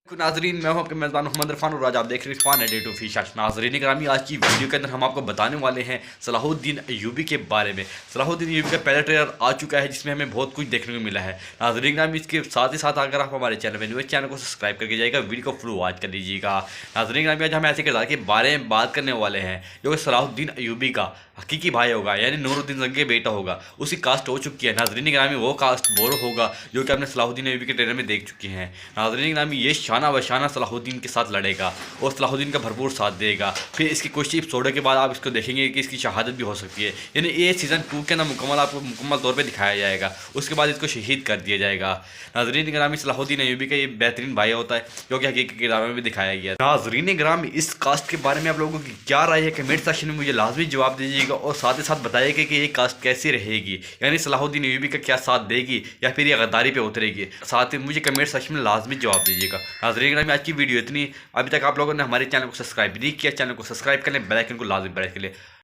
नाजरीन, मैं हूं आपके मेज़बान मोहम्मद इरफान और आज आप देख रहे हैं इरफान एडिट ऑफिशियल। नाजरीन ग्रामी, आज की वीडियो के अंदर हम आपको बताने वाले हैं सलाहुद्दीन अय्यूबी के बारे में। सलाहुद्दीन अय्यूबी का पहला ट्रेलर आ चुका है जिसमें हमें बहुत कुछ देखने को मिला है। नाजरीन ग्रामी, इसके साथ ही साथ अगर आप हमारे चैनल में न्यू चैनल को सब्सक्राइब करके जाएगा, वीडियो को फुल वॉच कर लीजिएगा। नाजरीन ग्रामी, आज हम ऐसे किरदार के बारे में बात करने वाले हैं जो कि सलाहुद्दीन अय्यूबी का हकीकी भाई होगा, यानी नूरुद्दीन जंग बेटा होगा। उसकी कास्ट हो चुकी है। नाजरीन ग्रामी, वो कास्ट बोरो होगा जो कि आपने सलाहुद्दीन अय्यूबी के ट्रेलर में देख चुके हैं। नाजरीन ग्रामी, ये शाना बशाना सलाहुद्दीन के साथ लड़ेगा और सलाहुद्दीन का भरपूर साथ देगा। फिर इसकी कुछ एपिसोड के बाद आप इसको देखेंगे कि इसकी शहादत भी हो सकती है, यानी ये सीज़न 2 के अंदर मुकम्मल आपको मुकम्मल तौर पे दिखाया जाएगा। उसके बाद इसको शहीद कर दिया जाएगा। नाजरीन ग्रामी, सलाहुद्दीन अय्यूबी का ये बेहतरीन भाई होता है जो कि हकीकी किरदारों में भी दिखाया गया है। नाजरीन ग्रामी, इस कास्ट के बारे में आप लोगों की क्या राय है, कमेंट सेक्शन में मुझे लाजमी जवाब दीजिएगा और साथ ही साथ बताइएगा कि ये कास्ट कैसी रहेगी, यानी सलाहुद्दीन अय्यूबी का क्या साथ देगी या फिर ये गद्दारी पे उतरेगी। साथ ही मुझे कमेंट सेक्शन में लाजमी जवाब दीजिएगा। नाजरीन ग्रामी, आज की वीडियो इतनी। अभी तक आप लोगों ने हमारे चैनल को सब्सक्राइब नहीं किया, चैनल को सब्सक्राइब कर लें, बेल आइकन को लाजमी प्रेस कर लें।